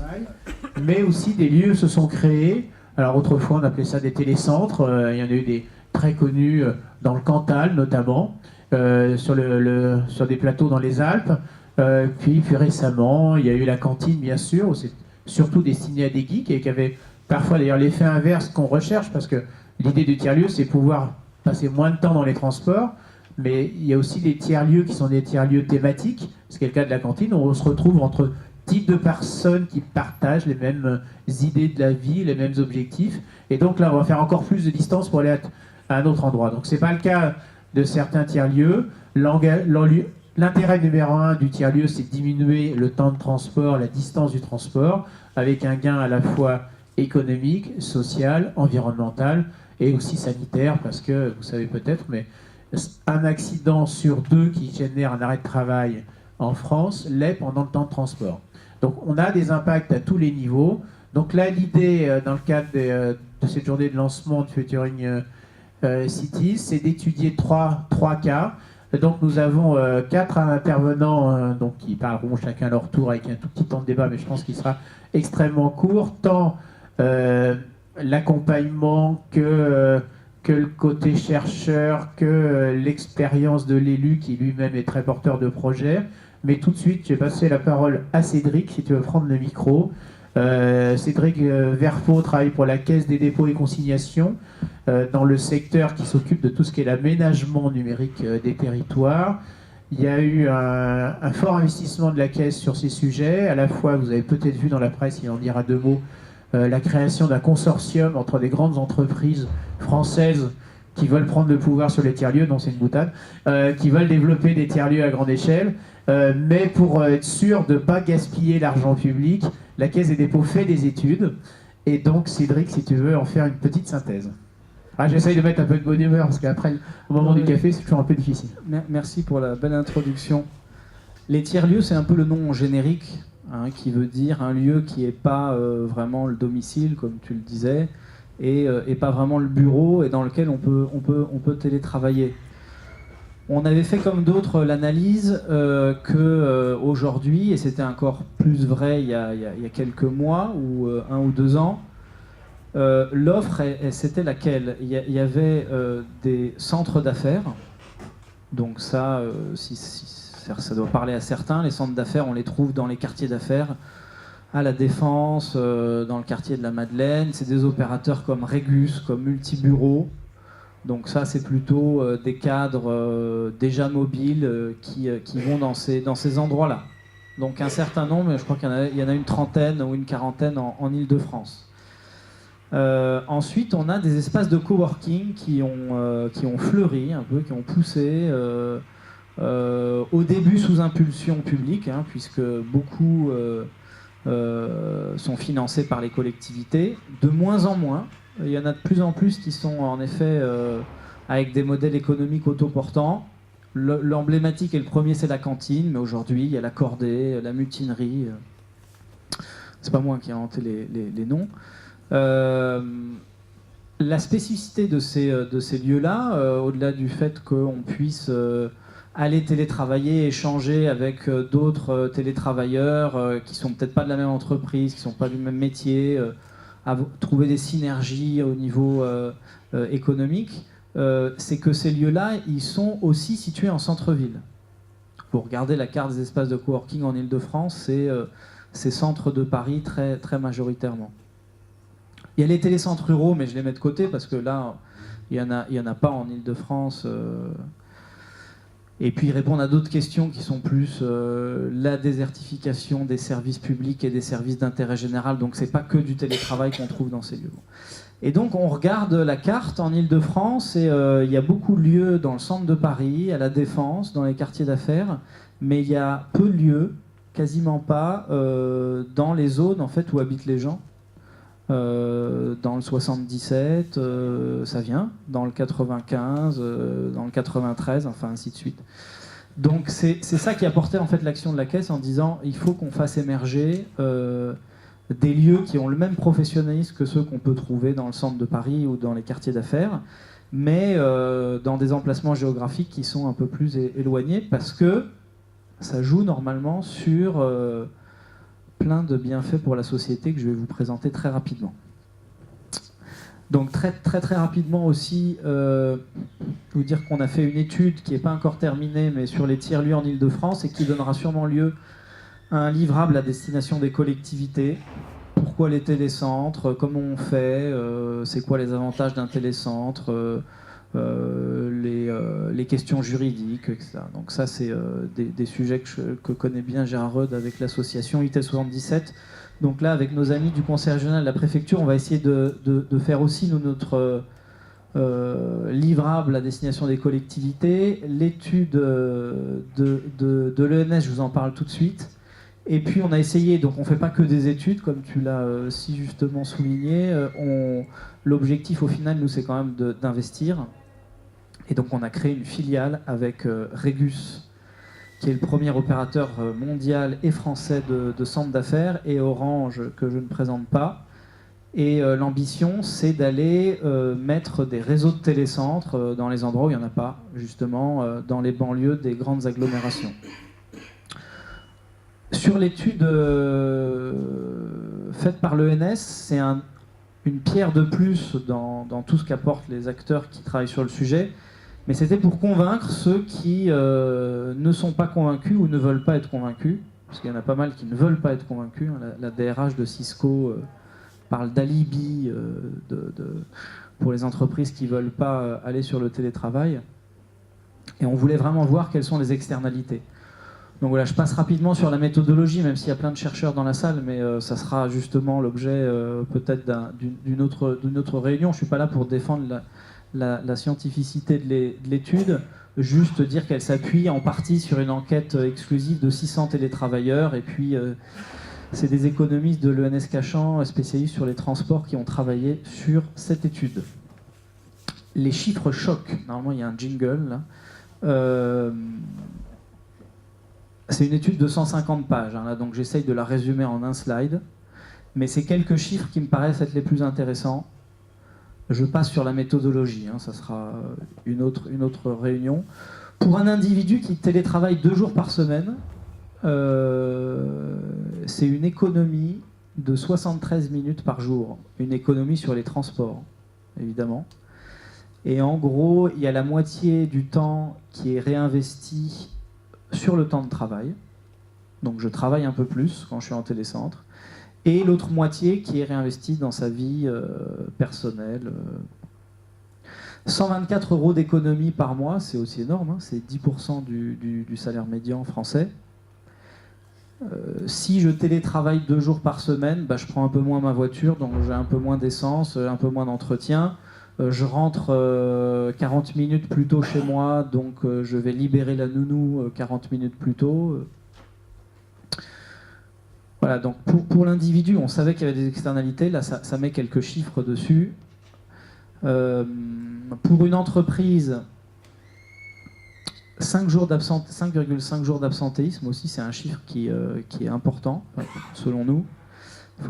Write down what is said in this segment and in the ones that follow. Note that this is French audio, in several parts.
travail, mais aussi des lieux se sont créés. Alors autrefois, on appelait ça des télécentres. Il y en a eu des très connus dans le Cantal notamment, sur des plateaux dans les Alpes. Puis récemment, il y a eu la cantine, bien sûr, où c'est surtout destiné à des geeks et qui avait parfois d'ailleurs l'effet inverse qu'on recherche, parce que l'idée du tiers-lieu, c'est pouvoir passer moins de temps dans les transports, mais il y a aussi des tiers-lieux qui sont des tiers-lieux thématiques, ce qui est le cas de la cantine, où on se retrouve entre types de personnes qui partagent les mêmes idées de la vie, les mêmes objectifs, et donc là, on va faire encore plus de distance pour aller à un autre endroit. Donc c'est pas le cas de certains tiers-lieux. L'intérêt numéro un du tiers-lieu, c'est de diminuer le temps de transport, la distance du transport, avec un gain à la fois économique, social, environnemental et aussi sanitaire, parce que, vous savez peut-être, mais un accident sur 2 qui génère un arrêt de travail en France l'est pendant le temps de transport. Donc on a des impacts à tous les niveaux. Donc là, l'idée, dans le cadre de cette journée de lancement de Futuring Cities, c'est d'étudier trois cas. Donc nous avons 4 intervenants donc, qui parleront chacun à leur tour avec un tout petit temps de débat, mais je pense qu'il sera extrêmement court, tant l'accompagnement que le côté chercheur, que l'expérience de l'élu qui lui-même est très porteur de projet. Mais tout de suite, je vais passer la parole à Cédric, si tu veux prendre le micro. Cédric Verpeau travaille pour la Caisse des dépôts et consignations dans le secteur qui s'occupe de tout ce qui est l'aménagement numérique des territoires. Il y a eu un fort investissement de la Caisse sur ces sujets. À la fois, vous avez peut-être vu dans la presse, il en dira 2 mots, la création d'un consortium entre des grandes entreprises françaises qui veulent prendre le pouvoir sur les tiers-lieux, non c'est une boutade, qui veulent développer des tiers-lieux à grande échelle, mais pour être sûr de ne pas gaspiller l'argent public, la Caisse des dépôts fait des études, et donc Cédric, si tu veux en faire une petite synthèse. J'essaye de mettre un peu de bonne humeur, parce qu'après, au moment du café, c'est toujours un peu difficile. Merci pour la belle introduction. Les tiers-lieux, c'est un peu le nom générique, qui veut dire un lieu qui n'est pas vraiment le domicile, comme tu le disais, et pas vraiment le bureau, et dans lequel on peut télétravailler. On avait fait comme d'autres l'analyse qu'aujourd'hui, et c'était encore plus vrai il y a quelques mois, ou 1 ou 2 ans, l'offre, c'était laquelle? Il y avait des centres d'affaires, donc ça, ça doit parler à certains. Les centres d'affaires, on les trouve dans les quartiers d'affaires, à la Défense, dans le quartier de la Madeleine. C'est des opérateurs comme Regus, comme Multibureau. Donc ça, c'est plutôt des cadres déjà mobiles qui vont dans ces endroits-là. Donc un certain nombre, je crois qu'il y en a une trentaine ou une quarantaine en Île-de-France. Ensuite, on a des espaces de coworking qui ont fleuri un peu, qui ont poussé au début sous impulsion publique, puisque beaucoup sont financés par les collectivités. De moins en moins, il y en a de plus en plus qui sont en effet avec des modèles économiques autoportants. L'emblématique et le premier, c'est la cantine, mais aujourd'hui, il y a la cordée, la mutinerie. C'est pas moi qui ai inventé les noms. La spécificité de ces lieux-là, au-delà du fait qu'on puisse aller télétravailler, échanger avec d'autres télétravailleurs qui sont peut-être pas de la même entreprise, qui sont pas du même métier, trouver des synergies au niveau économique, c'est que ces lieux-là, ils sont aussi situés en centre-ville. Vous regardez la carte des espaces de coworking en Île-de-France, c'est centre de Paris très, très majoritairement. Il y a les télécentres ruraux, mais je les mets de côté parce que là, il y en a pas en Île-de-France. Et puis ils répondent à d'autres questions qui sont plus la désertification des services publics et des services d'intérêt général. Donc c'est pas que du télétravail qu'on trouve dans ces lieux. Et donc on regarde la carte en Île-de-France et il y a beaucoup de lieux dans le centre de Paris, à la Défense, dans les quartiers d'affaires, mais il y a peu de lieux, quasiment pas, dans les zones en fait où habitent les gens. Dans le 77, ça vient, dans le 95, dans le 93, enfin ainsi de suite. Donc c'est ça qui a porté en fait l'action de la Caisse en disant il faut qu'on fasse émerger des lieux qui ont le même professionnalisme que ceux qu'on peut trouver dans le centre de Paris ou dans les quartiers d'affaires, mais dans des emplacements géographiques qui sont un peu plus éloignés parce que ça joue normalement sur plein de bienfaits pour la société que je vais vous présenter très rapidement. Donc très rapidement aussi, vous dire qu'on a fait une étude qui n'est pas encore terminée, mais sur les tiers-lieux en Île-de-France et qui donnera sûrement lieu à un livrable à destination des collectivités. Pourquoi les télécentres, comment on fait, c'est quoi les avantages d'un télécentre, les questions juridiques, etc. Donc ça, c'est des sujets que connaît bien Gérard Rode avec l'association IT77. Donc là, avec nos amis du Conseil régional de la préfecture, on va essayer de faire aussi notre livrable à destination des collectivités. L'étude de l'ENS, je vous en parle tout de suite. Et puis on a essayé, donc on ne fait pas que des études, comme tu l'as si justement souligné. L'objectif au final, nous, c'est quand même d'investir. Et donc on a créé une filiale avec Regus, qui est le premier opérateur mondial et français de centre d'affaires, et Orange, que je ne présente pas. Et l'ambition, c'est d'aller mettre des réseaux de télécentres dans les endroits où il n'y en a pas, justement, dans les banlieues des grandes agglomérations. Sur l'étude faite par l'ENS, c'est une pierre de plus dans tout ce qu'apportent les acteurs qui travaillent sur le sujet, mais c'était pour convaincre ceux qui ne sont pas convaincus ou ne veulent pas être convaincus, parce qu'il y en a pas mal qui ne veulent pas être convaincus. La DRH de Cisco parle d'alibi pour les entreprises qui ne veulent pas aller sur le télétravail, et on voulait vraiment voir quelles sont les externalités. Donc voilà, je passe rapidement sur la méthodologie, même s'il y a plein de chercheurs dans la salle, mais ça sera justement l'objet peut-être d'une autre réunion. Je ne suis pas là pour défendre la scientificité de l'étude, juste dire qu'elle s'appuie en partie sur une enquête exclusive de 600 télétravailleurs, et puis c'est des économistes de l'ENS Cachan, spécialistes sur les transports, qui ont travaillé sur cette étude. Les chiffres choquent. Normalement, il y a un jingle là. C'est une étude de 150 pages, là, donc j'essaye de la résumer en un slide. Mais c'est quelques chiffres qui me paraissent être les plus intéressants. Je passe sur la méthodologie, ça sera une autre réunion. Pour un individu qui télétravaille 2 jours par semaine, c'est une économie de 73 minutes par jour. Une économie sur les transports, évidemment. Et en gros, il y a la moitié du temps qui est réinvesti sur le temps de travail, donc je travaille un peu plus quand je suis en télécentre, et l'autre moitié qui est réinvestie dans sa vie personnelle. 124 € d'économie par mois, c'est aussi énorme, c'est 10% du salaire médian français. Si je télétravaille 2 jours par semaine, je prends un peu moins ma voiture, donc j'ai un peu moins d'essence, un peu moins d'entretien. Je rentre 40 minutes plus tôt chez moi, donc je vais libérer la nounou 40 minutes plus tôt. Voilà, donc pour l'individu, on savait qu'il y avait des externalités, là ça met quelques chiffres dessus. Pour une entreprise, 5,5 jours d'absentéisme aussi, c'est un chiffre qui est important, selon nous.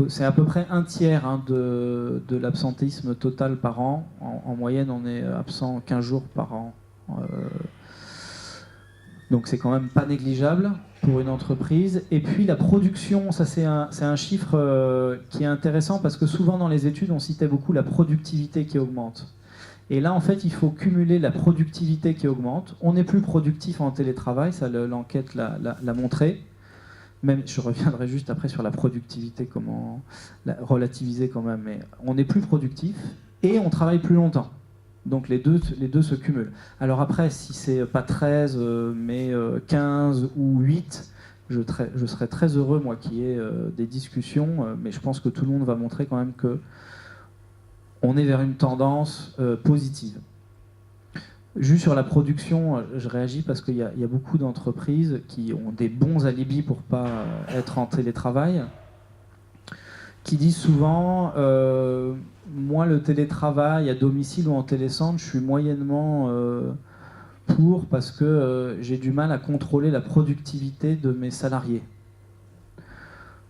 C'est à peu près un tiers de l'absentéisme total par an. En moyenne, on est absent 15 jours par an. Donc c'est quand même pas négligeable pour une entreprise. Et puis la production, ça c'est un chiffre qui est intéressant, parce que souvent dans les études, on citait beaucoup la productivité qui augmente. Et là, en fait, il faut cumuler la productivité qui augmente. On est plus productif en télétravail, ça l'enquête l'a montré. Même, je reviendrai juste après sur la productivité, comment relativiser quand même, mais on est plus productif et on travaille plus longtemps. Donc les deux se cumulent. Alors après, si c'est pas 13, mais 15 ou 8, je serais très heureux, moi, qu'il y ait des discussions, mais je pense que tout le monde va montrer quand même que on est vers une tendance positive. Juste sur la production, je réagis parce qu'il y a beaucoup d'entreprises qui ont des bons alibis pour ne pas être en télétravail, qui disent souvent moi, le télétravail à domicile ou en télécentre, je suis moyennement pour, parce que j'ai du mal à contrôler la productivité de mes salariés.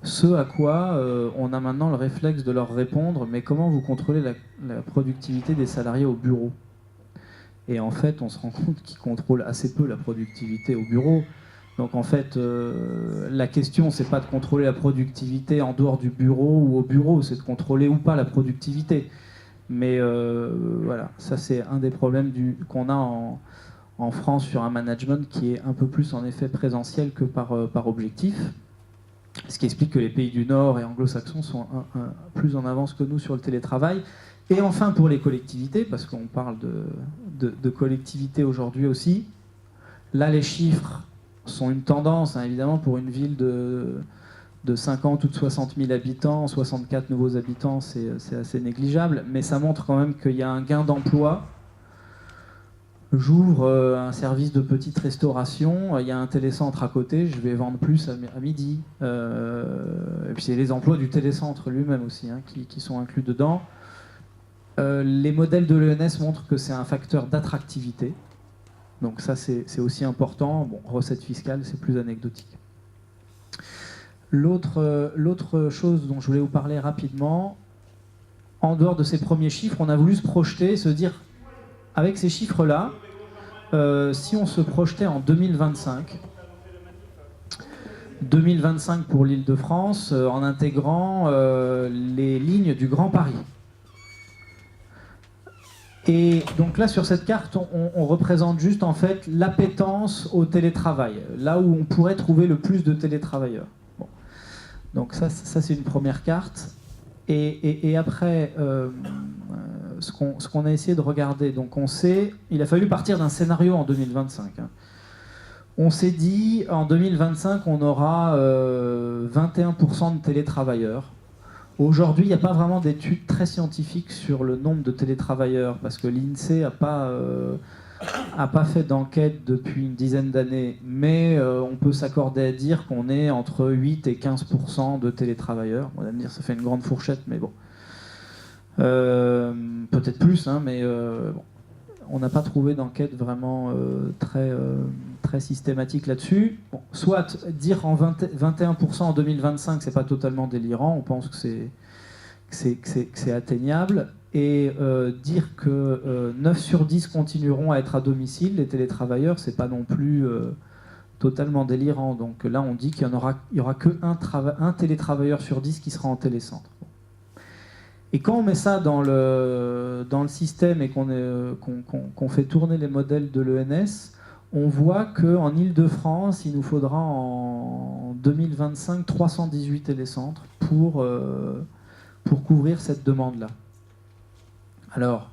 Ce à quoi on a maintenant le réflexe de leur répondre, mais comment vous contrôlez la productivité des salariés au bureau ? Et en fait, on se rend compte qu'ils contrôlent assez peu la productivité au bureau. Donc en fait, la question, c'est pas de contrôler la productivité en dehors du bureau ou au bureau, c'est de contrôler ou pas la productivité. Mais voilà, ça c'est un des problèmes qu'on a en France sur un management qui est un peu plus en effet présentiel que par objectif. Ce qui explique que les pays du Nord et anglo-saxons sont plus en avance que nous sur le télétravail. Et enfin pour les collectivités, parce qu'on parle de collectivités aujourd'hui aussi, là les chiffres sont une tendance, hein, évidemment, pour une ville de 50 ou de 60 000 habitants, 64 nouveaux habitants, c'est assez négligeable, mais ça montre quand même qu'il y a un gain d'emploi. J'ouvre un service de petite restauration, il y a un télécentre à côté, je vais vendre plus à midi. Et puis c'est les emplois du télécentre lui-même aussi, hein, qui sont inclus dedans. Les modèles de l'ENS montrent que c'est un facteur d'attractivité. Donc ça, c'est aussi important. Bon, recette fiscale, c'est plus anecdotique. L'autre chose dont je voulais vous parler rapidement, en dehors de ces premiers chiffres, on a voulu se projeter, se dire, avec ces chiffres-là, si on se projetait en 2025 pour l'Île-de-France, en intégrant les lignes du Grand Paris. Et donc là, sur cette carte, on représente juste en fait l'appétence au télétravail, là où on pourrait trouver le plus de télétravailleurs. Bon. Donc ça c'est une première carte. Et après, ce qu'on a essayé de regarder, donc on sait, il a fallu partir d'un scénario en 2025. Hein. On s'est dit, en 2025, on aura 21% de télétravailleurs. Aujourd'hui, il n'y a pas vraiment d'études très scientifiques sur le nombre de télétravailleurs, parce que l'INSEE n'a pas fait d'enquête depuis une dizaine d'années, mais on peut s'accorder à dire qu'on est entre 8 et 15% de télétravailleurs. On va me dire ça fait une grande fourchette, mais bon. Peut-être plus, hein, mais bon. On n'a pas trouvé d'enquête vraiment très systématique là-dessus. Bon, soit dire en 21% en 2025, c'est pas totalement délirant, on pense que c'est atteignable, et dire que 9 sur 10 continueront à être à domicile, les télétravailleurs, c'est pas non plus totalement délirant. Donc là, on dit qu'il y aura que un télétravailleur sur 10 qui sera en télécentre. Et quand on met ça dans le système et qu'on fait tourner les modèles de l'ENS, on voit qu'en Île-de-France, il nous faudra en 2025 318 télécentres pour couvrir cette demande-là. Alors,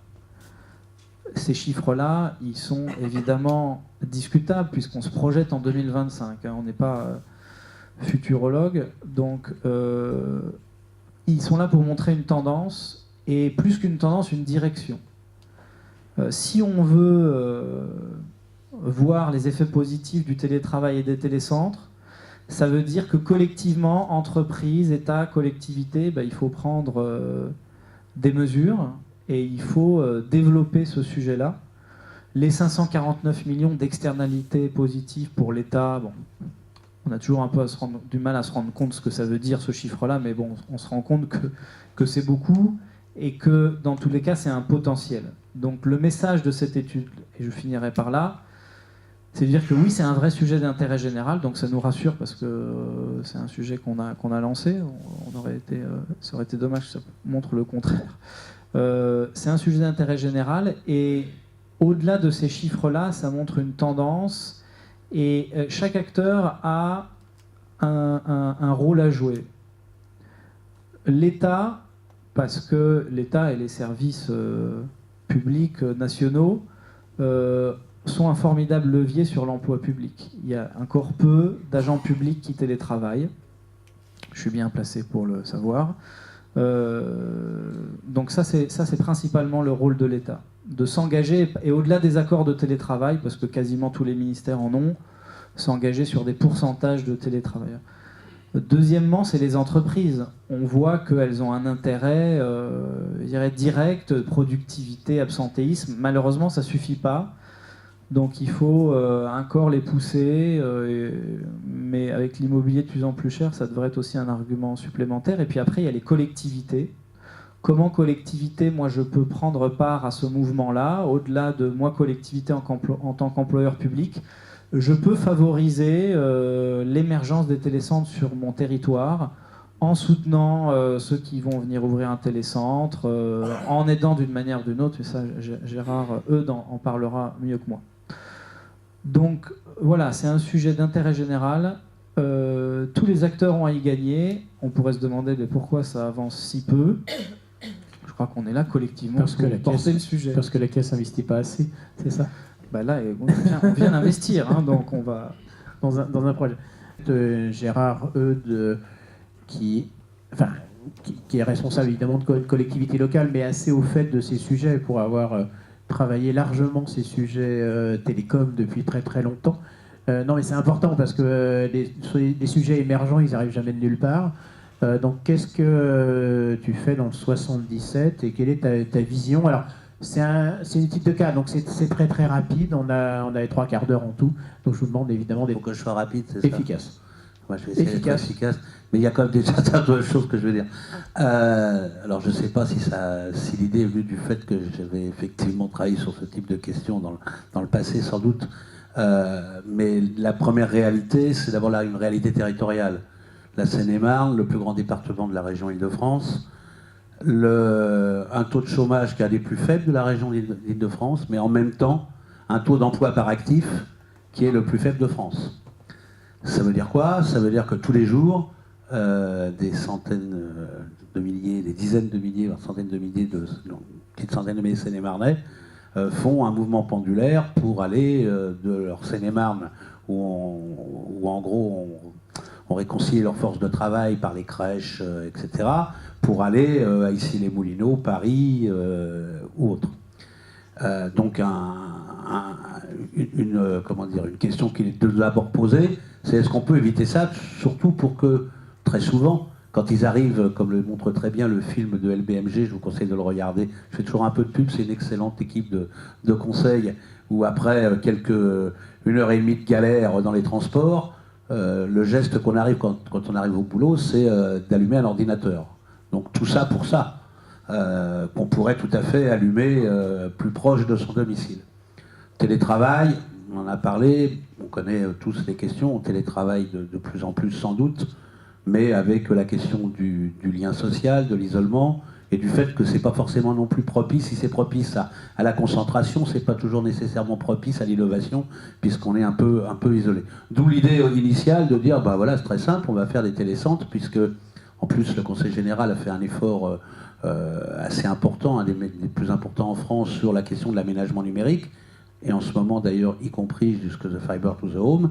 ces chiffres-là, ils sont évidemment discutables puisqu'on se projette en 2025. Hein, on n'est pas futurologue, donc... ils sont là pour montrer une tendance, et plus qu'une tendance, une direction. Si on veut voir les effets positifs du télétravail et des télécentres, ça veut dire que collectivement, entreprises, État, collectivités, il faut prendre des mesures, et il faut développer ce sujet-là. Les 549 millions d'externalités positives pour l'État, bon, on a toujours un peu du mal à se rendre compte de ce que ça veut dire, ce chiffre-là, mais bon, on se rend compte que c'est beaucoup et que, dans tous les cas, c'est un potentiel. Donc le message de cette étude, et je finirai par là, c'est de dire que oui, c'est un vrai sujet d'intérêt général, donc ça nous rassure parce que c'est un sujet qu'on a lancé. Ça aurait été dommage que ça montre le contraire. C'est un sujet d'intérêt général, et au-delà de ces chiffres-là, ça montre une tendance. Et chaque acteur a un rôle à jouer. L'État, parce que l'État et les services publics nationaux sont un formidable levier sur l'emploi public. Il y a encore peu d'agents publics qui télétravaillent. Je suis bien placé pour le savoir. Donc ça, c'est principalement le rôle de l'État. De s'engager, et au-delà des accords de télétravail, parce que quasiment tous les ministères en ont, s'engager sur des pourcentages de télétravailleurs. Deuxièmement, c'est les entreprises. On voit qu'elles ont un intérêt, je dirais, direct, productivité, absentéisme. Malheureusement, ça ne suffit pas. Donc il faut encore les pousser, mais avec l'immobilier de plus en plus cher, ça devrait être aussi un argument supplémentaire. Et puis après, il y a les collectivités. Comment collectivité, moi, je peux prendre part à ce mouvement-là, au-delà de moi, collectivité en tant qu'employeur public, je peux favoriser l'émergence des télécentres sur mon territoire en soutenant ceux qui vont venir ouvrir un télécentre, en aidant d'une manière ou d'une autre, et ça Gérard en parlera mieux que moi. Donc voilà, c'est un sujet d'intérêt général. Tous les acteurs ont à y gagner. On pourrait se demander mais pourquoi ça avance si peu. Je crois qu'on est là collectivement pour porter le sujet. Parce que la Caisse n'investit pas assez, c'est ça? Bah là, on vient d'investir, hein, donc on va... Dans un projet. Gérard Eudes, qui est responsable évidemment de collectivité locale, mais assez au fait de ces sujets pour avoir travaillé largement ces sujets télécom depuis très très longtemps. Non, mais c'est important parce que les sujets émergents, ils n'arrivent jamais de nulle part. Donc, qu'est-ce que tu fais dans le 77 et quelle est ta vision? Alors, c'est une étude de cas, donc c'est très très rapide. On a les 3 quarts d'heure en tout. Donc, je vous demande évidemment d'être que je sois rapide, c'est efficace. Moi, je vais essayer d'être efficace. Mais il y a quand même des certaines choses que je veux dire. Alors, je ne sais pas si l'idée est venue du fait que j'avais effectivement travaillé sur ce type de questions dans le passé, sans doute. Mais la première réalité, c'est d'avoir là une réalité territoriale. La Seine-et-Marne, le plus grand département de la région Île-de-France, un taux de chômage qui est un des plus faibles de la région Île-de-France, mais en même temps, un taux d'emploi par actif qui est le plus faible de France. Ça veut dire quoi? Ça veut dire que tous les jours, des centaines de milliers, des dizaines de milliers, voire centaines de milliers, petites centaines de milliers de Seine-et-Marnais font un mouvement pendulaire pour aller de leur Seine-et-Marne, où en gros on réconcilie leurs forces de travail par les crèches, etc., pour aller à Issy-les-Moulineaux, Paris ou autre. Donc une question qui est d'abord posée, c'est est-ce qu'on peut éviter ça, surtout pour que, très souvent, quand ils arrivent, comme le montre très bien le film de LBMG, je vous conseille de le regarder, je fais toujours un peu de pub, c'est une excellente équipe de conseil, où après une heure et demie de galère dans les transports, le geste qu'on arrive quand on arrive au boulot, c'est d'allumer un ordinateur. Donc tout ça pour ça, qu'on pourrait tout à fait allumer plus proche de son domicile. Télétravail, on en a parlé, on connaît tous les questions, on télétravaille de plus en plus sans doute, mais avec la question du lien social, de l'isolement, et du fait que c'est pas forcément non plus propice. Si c'est propice à la concentration, c'est pas toujours nécessairement propice à l'innovation, puisqu'on est un peu isolé. D'où l'idée initiale de dire, bah voilà, c'est très simple, on va faire des télécentres, puisque en plus le Conseil général a fait un effort assez important, un des plus importants en France, sur la question de l'aménagement numérique, et en ce moment d'ailleurs, y compris jusque the fiber to the home,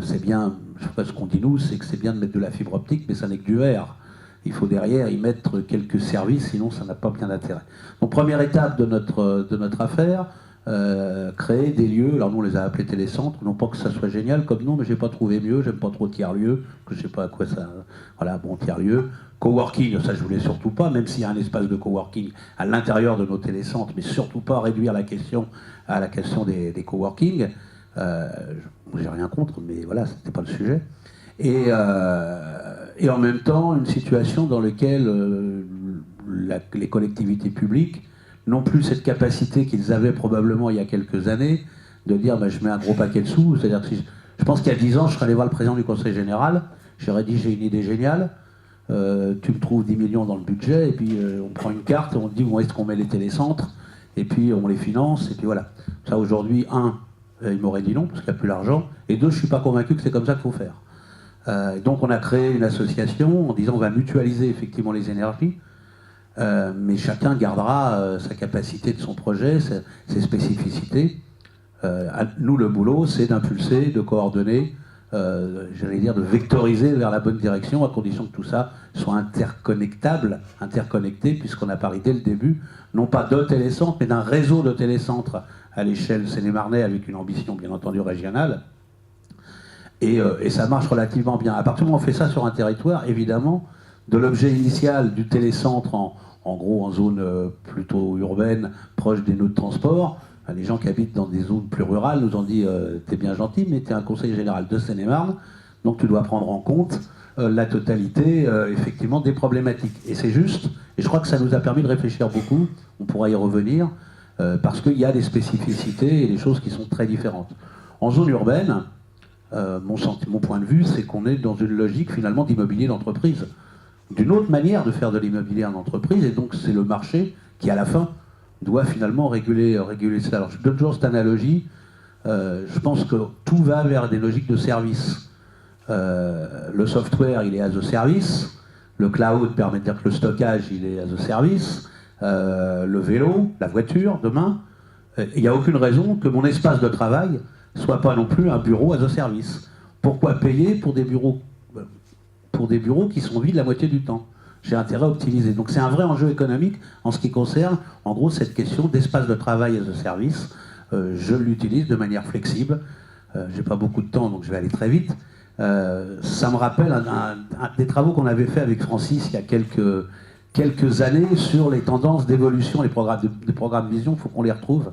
c'est bien, je sais pas ce qu'on dit nous, c'est que c'est bien de mettre de la fibre optique, mais ça n'est que du verre. Il faut derrière y mettre quelques services, sinon ça n'a pas bien d'intérêt. Donc première étape de notre affaire, créer des lieux, alors nous on les a appelés télécentres, non pas que ça soit génial comme nom, mais j'ai pas trouvé mieux, j'aime pas trop tiers-lieu, que je sais pas à quoi ça... Voilà, bon, tiers-lieu. Coworking, ça je voulais surtout pas, même s'il y a un espace de coworking à l'intérieur de nos télécentres, mais surtout pas réduire la question à la question des coworking. J'ai rien contre, mais voilà, c'était pas le sujet. Et en même temps, une situation dans laquelle les collectivités publiques n'ont plus cette capacité qu'ils avaient probablement il y a quelques années de dire bah, je mets un gros paquet de sous. C'est-à-dire que je pense qu'il y a 10 ans, je serais allé voir le président du Conseil général, j'aurais dit j'ai une idée géniale, tu me trouves 10 millions dans le budget, et puis on prend une carte et on te dit où est-ce qu'on met les télécentres, et puis on les finance, et puis voilà. Ça aujourd'hui, il m'aurait dit non, parce qu'il n'y a plus l'argent, et 2, je ne suis pas convaincu que c'est comme ça qu'il faut faire. Donc on a créé une association en disant on va mutualiser effectivement les énergies, mais chacun gardera sa capacité de son projet, ses spécificités. Nous, le boulot, c'est d'impulser, de coordonner, j'allais dire de vectoriser vers la bonne direction, à condition que tout ça soit interconnecté, puisqu'on a parlé dès le début, non pas de télécentres, mais d'un réseau de télécentres à l'échelle Seine-et-Marnais, avec une ambition bien entendu régionale. Et ça marche relativement bien. À partir du moment où on fait ça sur un territoire, évidemment, de l'objet initial du télécentre, en gros en zone plutôt urbaine, proche des nœuds de transport, les gens qui habitent dans des zones plus rurales nous ont dit t'es bien gentil, mais t'es un conseil général de Seine-et-Marne, donc tu dois prendre en compte la totalité effectivement des problématiques. Et c'est juste, et je crois que ça nous a permis de réfléchir beaucoup, on pourra y revenir, parce qu'il y a des spécificités et des choses qui sont très différentes. En zone urbaine, mon point de vue, c'est qu'on est dans une logique finalement d'immobilier d'entreprise, d'une autre manière de faire de l'immobilier en entreprise, et donc c'est le marché qui, à la fin, doit finalement réguler ça. Alors je donne toujours cette analogie, je pense que tout va vers des logiques de service. Le software, il est as a service, le cloud permet de dire que le stockage, il est as a service, le vélo, la voiture, demain, il n'y a aucune raison que mon espace de travail soit pas non plus un bureau as a service. Pourquoi payer pour des bureaux qui sont vides la moitié du temps? J'ai intérêt à optimiser. Donc c'est un vrai enjeu économique en ce qui concerne, en gros, cette question d'espace de travail as a service. Je l'utilise de manière flexible. J'ai pas beaucoup de temps, donc je vais aller très vite. Ça me rappelle un des travaux qu'on avait fait avec Francis il y a quelques années sur les tendances d'évolution des programmes Vision, il faut qu'on les retrouve,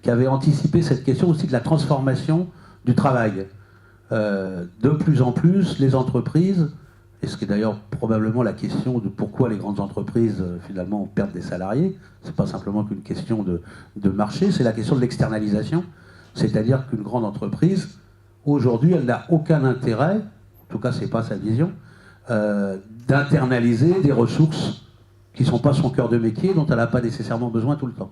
qui avait anticipé cette question aussi de la transformation du travail. De plus en plus, les entreprises, et ce qui est d'ailleurs probablement la question de pourquoi les grandes entreprises finalement perdent des salariés, c'est pas simplement qu'une question de marché, c'est la question de l'externalisation, c'est-à-dire qu'une grande entreprise, aujourd'hui, elle n'a aucun intérêt, en tout cas c'est pas sa vision, d'internaliser des ressources qui ne sont pas son cœur de métier, dont elle n'a pas nécessairement besoin tout le temps.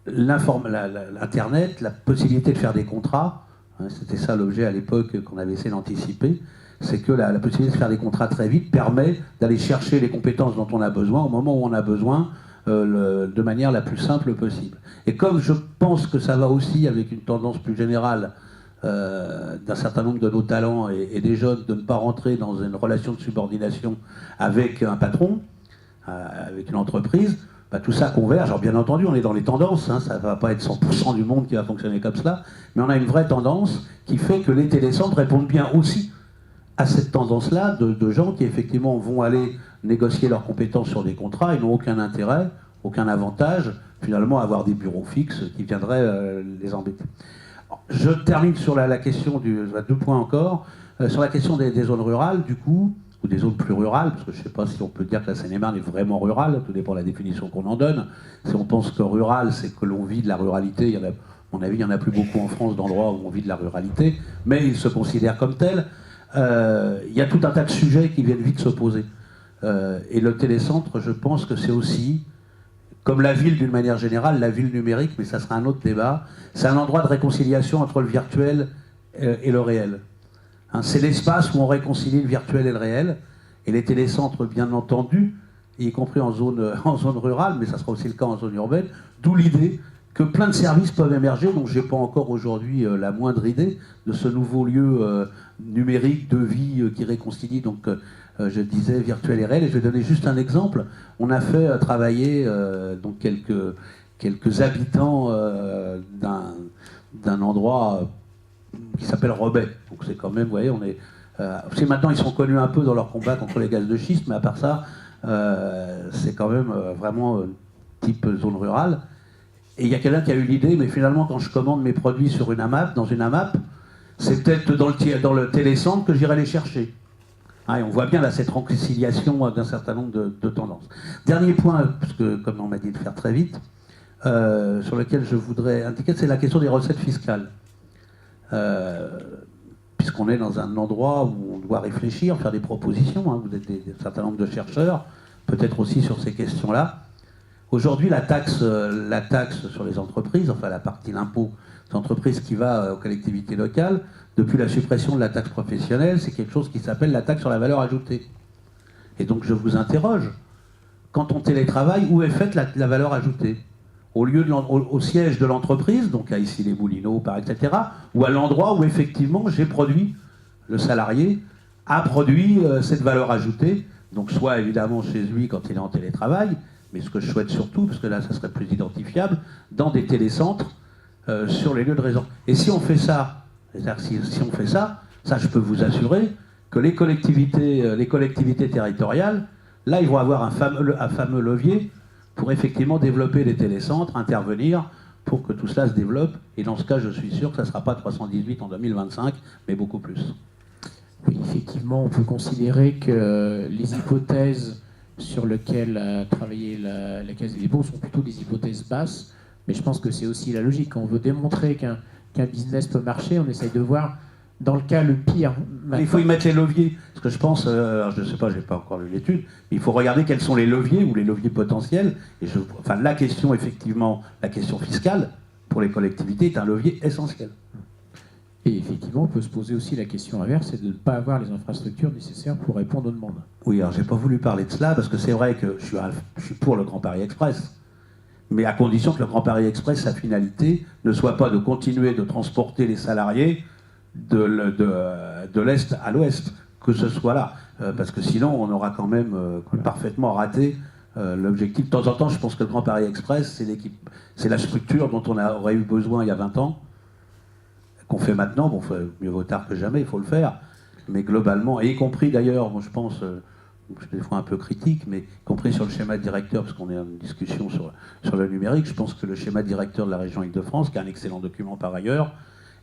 L'Internet, la possibilité de faire des contrats, hein, c'était ça l'objet à l'époque qu'on avait essayé d'anticiper, c'est que la possibilité de faire des contrats très vite permet d'aller chercher les compétences dont on a besoin au moment où on a besoin, de manière la plus simple possible. Et comme je pense que ça va aussi avec une tendance plus générale d'un certain nombre de nos talents et des jeunes de ne pas rentrer dans une relation de subordination avec un patron, avec une entreprise, bah, tout ça converge. Alors bien entendu, on est dans les tendances, hein, ça ne va pas être 100% du monde qui va fonctionner comme cela, mais on a une vraie tendance qui fait que les télécentres répondent bien aussi à cette tendance-là de gens qui effectivement vont aller négocier leurs compétences sur des contrats et n'ont aucun intérêt, aucun avantage finalement à avoir des bureaux fixes qui viendraient les embêter. Je termine sur la question deux points encore, sur la question des zones rurales du coup, ou des zones plus rurales, parce que je ne sais pas si on peut dire que la Seine-et-Marne est vraiment rurale, tout dépend de la définition qu'on en donne. Si on pense que rural, c'est que l'on vit de la ruralité, à mon avis, il n'y en a plus beaucoup en France d'endroits où on vit de la ruralité, mais ils se considèrent comme tels. Il y a tout un tas de sujets qui viennent vite se poser. Et le télécentre, je pense que c'est aussi, comme la ville d'une manière générale, la ville numérique, mais ça sera un autre débat, c'est un endroit de réconciliation entre le virtuel et le réel. Hein, c'est l'espace où on réconcilie le virtuel et le réel, et les télécentres, bien entendu, y compris en zone rurale, mais ça sera aussi le cas en zone urbaine, d'où l'idée que plein de services peuvent émerger, donc je n'ai pas encore aujourd'hui la moindre idée de ce nouveau lieu numérique de vie qui réconcilie, donc je disais virtuel et réel, et je vais donner juste un exemple. On a fait travailler donc quelques habitants d'un endroit qui s'appelle Rebais, donc c'est quand même, vous voyez, on est... parce maintenant ils sont connus un peu dans leur combat contre les gaz de schiste, mais à part ça, c'est quand même vraiment type zone rurale. Et il y a quelqu'un qui a eu l'idée, mais finalement, quand je commande mes produits sur une AMAP, dans une AMAP, c'est peut-être dans le télécentre que j'irai les chercher. Hein, et on voit bien là cette réconciliation d'un certain nombre de tendances. Dernier point, parce que comme on m'a dit de faire très vite, sur lequel je voudrais indiquer, c'est la question des recettes fiscales. Puisqu'on est dans un endroit où on doit réfléchir, faire des propositions, hein, vous êtes un certain nombre de chercheurs, peut-être aussi sur ces questions-là. Aujourd'hui, la taxe sur les entreprises, enfin la partie l'impôt des entreprises qui va aux collectivités locales, depuis la suppression de la taxe professionnelle, c'est quelque chose qui s'appelle la taxe sur la valeur ajoutée. Et donc je vous interroge, quand on télétravaille, où est faite la valeur ajoutée? Au siège de l'entreprise, donc à Issy-les-Moulineaux, etc., ou à l'endroit où effectivement j'ai produit, le salarié a produit cette valeur ajoutée, donc soit évidemment chez lui quand il est en télétravail, mais ce que je souhaite surtout, parce que là ça serait plus identifiable, dans des télécentres sur les lieux de résidence. Et si on fait ça, si on fait ça, je peux vous assurer que les collectivités territoriales, là ils vont avoir un fameux levier pour effectivement développer les télécentres, intervenir pour que tout cela se développe. Et dans ce cas, je suis sûr que ça ne sera pas 318 en 2025, mais beaucoup plus. Oui, effectivement, on peut considérer que les hypothèses sur lesquelles a travaillé la Caisse des dépôts sont plutôt des hypothèses basses, Mais je pense que c'est aussi la logique. Quand on veut démontrer qu'un business peut marcher, on essaye de voir, dans le cas le pire. Il faut y mettre les leviers. Parce que je pense, alors je ne sais pas, je n'ai pas encore lu l'étude, mais il faut regarder quels sont les leviers ou les leviers potentiels. Et enfin, la question, effectivement, la question fiscale pour les collectivités est un levier essentiel. Et effectivement, on peut se poser aussi la question inverse, c'est de ne pas avoir les infrastructures nécessaires pour répondre aux demandes. Oui, alors j'ai pas voulu parler de cela, parce que c'est vrai que je suis pour le Grand Paris Express, mais à condition que le Grand Paris Express, sa finalité, ne soit pas de continuer de transporter les salariés de l'Est à l'Ouest, que ce soit là. Parce que sinon, on aura quand même parfaitement raté l'objectif. De temps en temps, je pense que le Grand Paris Express, c'est la structure dont on aurait eu besoin il y a 20 ans, qu'on fait maintenant. Bon, mieux vaut tard que jamais, il faut le faire. Mais globalement, et y compris d'ailleurs, moi je pense, je suis des fois un peu critique, mais y compris sur le schéma directeur, parce qu'on est en discussion sur le numérique, je pense que le schéma directeur de la région Île-de-France, qui est un excellent document par ailleurs,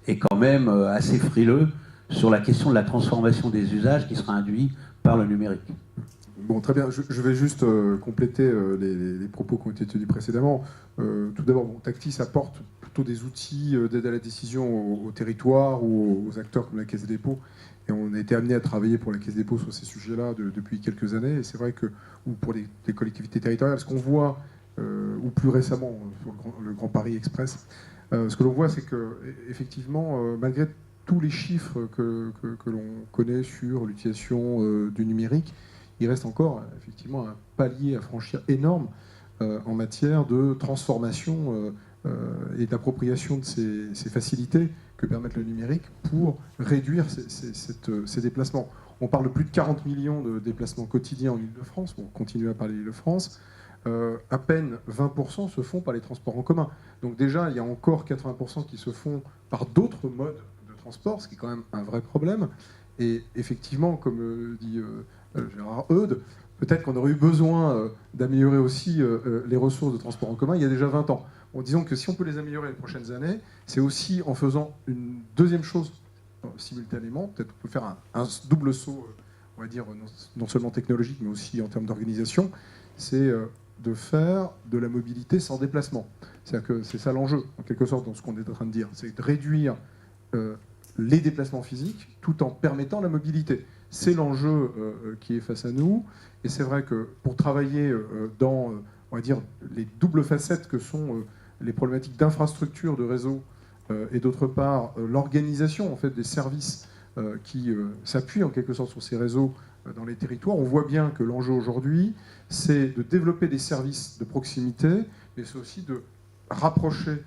est quand même assez frileux sur la question de la transformation des usages qui sera induit par le numérique. Bon, très bien. Je vais juste compléter les propos qui ont été tenus précédemment. Tout d'abord, Tactis apporte plutôt des outils d'aide à la décision au territoire ou aux acteurs comme la Caisse des dépôts. Et on a été amené à travailler pour la Caisse des dépôts sur ces sujets-là depuis quelques années. Et c'est vrai que, ou pour les collectivités territoriales, ce qu'on voit, ou plus récemment sur le Grand Paris Express, ce que l'on voit, c'est que effectivement, malgré tous les chiffres que l'on connaît sur l'utilisation du numérique, il reste encore effectivement un palier à franchir énorme en matière de transformation et d'appropriation de ces facilités que permettent le numérique pour réduire ces déplacements. On parle de plus de 40 millions de déplacements quotidiens en Île-de-France. On continue à parler d'Île-de-France. À peine 20% se font par les transports en commun. Donc déjà, il y a encore 80% qui se font par d'autres modes de transport, ce qui est quand même un vrai problème. Et effectivement, comme dit Gérard Eudes, peut-être qu'on aurait eu besoin d'améliorer aussi les ressources de transport en commun il y a déjà 20 ans. Bon, disons que si on peut les améliorer les prochaines années, c'est aussi en faisant une deuxième chose simultanément. Peut-être qu'on peut faire un double saut, on va dire, non seulement technologique, mais aussi en termes d'organisation. C'est de faire de la mobilité sans déplacement. C'est-à-dire que c'est ça l'enjeu, en quelque sorte, dans ce qu'on est en train de dire. C'est de réduire les déplacements physiques tout en permettant la mobilité. C'est l'enjeu qui est face à nous. Et c'est vrai que pour travailler dans, on va dire, les doubles facettes que sont les problématiques d'infrastructure, de réseau, et d'autre part, l'organisation en fait, des services qui s'appuient en quelque sorte sur ces réseaux dans les territoires, on voit bien que l'enjeu aujourd'hui, c'est de développer des services de proximité, mais c'est aussi de rapprocher,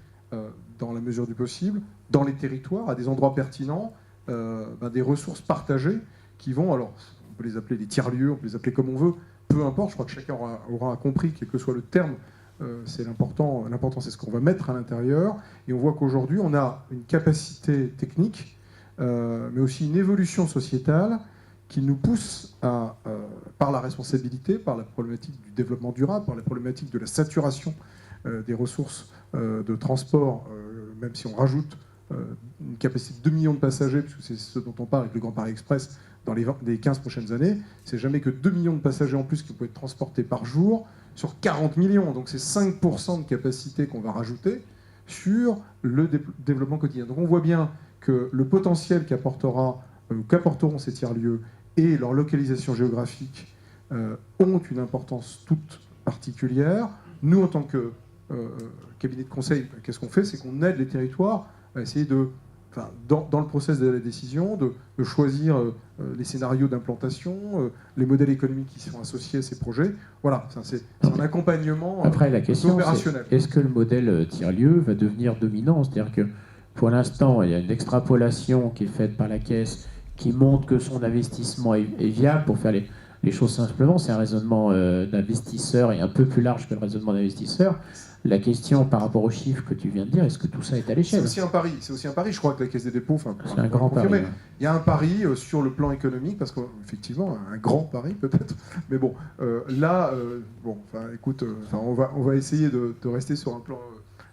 dans la mesure du possible, dans les territoires, à des endroits pertinents, des ressources partagées qui vont, alors on peut les appeler des tiers-lieux, on peut les appeler comme on veut, peu importe, je crois que chacun aura compris, quel que soit le terme, c'est l'important c'est ce qu'on va mettre à l'intérieur, et on voit qu'aujourd'hui on a une capacité technique, mais aussi une évolution sociétale qui nous pousse à, par la responsabilité, par la problématique du développement durable, par la problématique de la saturation des ressources de transport, même si on rajoute une capacité de 2 millions de passagers, puisque c'est ce dont on parle avec le Grand Paris Express dans les 15 prochaines années, c'est jamais que 2 millions de passagers en plus qui peuvent être transportés par jour sur 40 millions. Donc c'est 5% de capacité qu'on va rajouter sur le développement quotidien. Donc on voit bien que le potentiel qu'apporteront ces tiers-lieux et leur localisation géographique ont une importance toute particulière. Nous, en tant que cabinet de conseil, qu'est-ce qu'on fait? C'est qu'on aide les territoires à essayer dans le process de la décision, de choisir les scénarios d'implantation, les modèles économiques qui sont associés à ces projets. Voilà, c'est un accompagnement Après, la question, opérationnel. Est-ce que le modèle tiers-lieu va devenir dominant? C'est-à-dire que pour l'instant, il y a une extrapolation qui est faite par la Caisse qui montre que son investissement est viable. Pour faire les choses simplement, c'est un raisonnement d'investisseur et un peu plus large que le raisonnement d'investisseur. La question par rapport aux chiffres que tu viens de dire, est-ce que tout ça est à l'échelle? C'est aussi un pari. Je crois que la Caisse des dépôts, c'est un grand pari. Il y a un pari sur le plan économique, parce qu'effectivement, un grand pari peut-être. Mais bon, écoute, on va essayer de rester sur un plan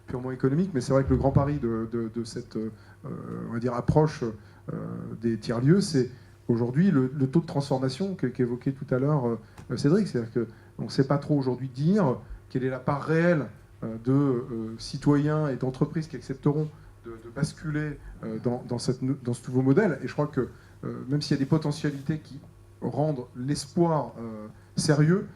purement économique, mais c'est vrai que le grand pari de cette, on va dire, approche des tiers-lieux, c'est aujourd'hui le taux de transformation qu'évoquait tout à l'heure Cédric. C'est-à-dire qu'on ne sait pas trop aujourd'hui dire quelle est la part réelle de citoyens et d'entreprises qui accepteront de basculer dans ce nouveau modèle. Et je crois que même s'il y a des potentialités qui rendent l'espoir sérieux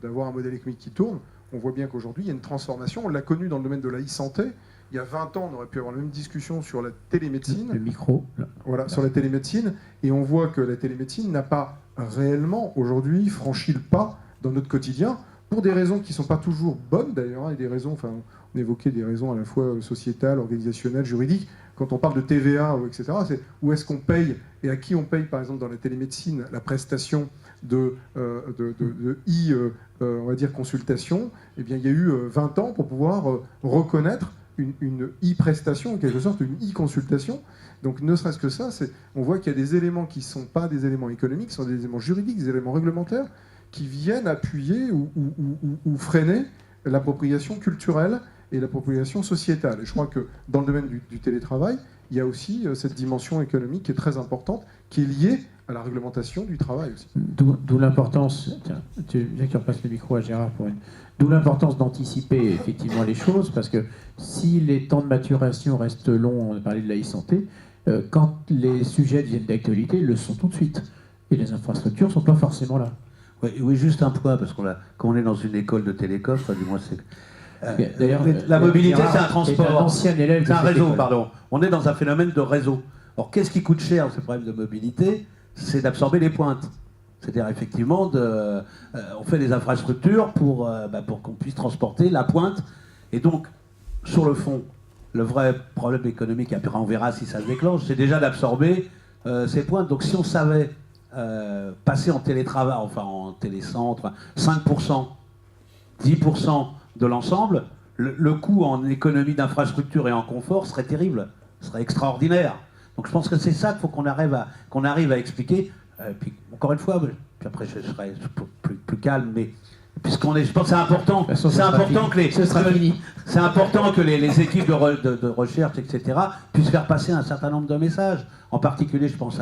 d'avoir un modèle économique qui tourne, on voit bien qu'aujourd'hui, il y a une transformation. On l'a connu dans le domaine de la e-santé. Il y a 20 ans, on aurait pu avoir la même discussion sur la télémédecine. Le micro. Là. Voilà, sur la télémédecine. Et on voit que la télémédecine n'a pas réellement, aujourd'hui, franchi le pas dans notre quotidien, pour des raisons qui ne sont pas toujours bonnes, d'ailleurs, et des raisons, enfin, on évoquait des raisons à la fois sociétales, organisationnelles, juridiques. Quand on parle de TVA, etc., c'est où est-ce qu'on paye et à qui on paye, par exemple, dans la télémédecine, la prestation on va dire, consultation. Eh bien, il y a eu 20 ans pour pouvoir reconnaître une e-prestation, en quelque sorte, une e-consultation. Donc, ne serait-ce que ça, on voit qu'il y a des éléments qui ne sont pas des éléments économiques, ce sont des éléments juridiques, des éléments réglementaires, qui viennent appuyer ou freiner l'appropriation culturelle et l'appropriation sociétale. Et je crois que dans le domaine du télétravail, il y a aussi cette dimension économique qui est très importante, qui est liée à la réglementation du travail aussi. D'où l'importance, tiens, tu repasses le micro à Gérard pour une... D'où l'importance d'anticiper effectivement les choses, parce que si les temps de maturation restent longs, on a parlé de la e-santé, quand les sujets deviennent d'actualité, ils le sont tout de suite. Et les infrastructures ne sont pas forcément là. Oui, juste un point, parce quand on est dans une école de télécom, enfin, du moins c'est... D'ailleurs, la mobilité, c'est un transport. Ancien élève c'est un réseau, école. pardon. On est dans un phénomène de réseau. Or, qu'est-ce qui coûte cher, ce problème de mobilité? C'est d'absorber les pointes. C'est-à-dire, effectivement, on fait des infrastructures pour qu'on puisse transporter la pointe. Et donc, sur le fond, le vrai problème économique, après on verra si ça se déclenche, c'est déjà d'absorber ces pointes. Donc, si on savait passer en télétravail, enfin en télécentre, 5%, 10% de l'ensemble, le coût en économie d'infrastructure et en confort serait terrible, serait extraordinaire. Donc je pense que c'est ça qu'il faut qu'on arrive à expliquer. Puis encore une fois, puis après je serai plus calme, mais puisqu'on est, je pense que c'est important, c'est important que les équipes de recherche, etc., puissent faire passer un certain nombre de messages. En particulier, je pense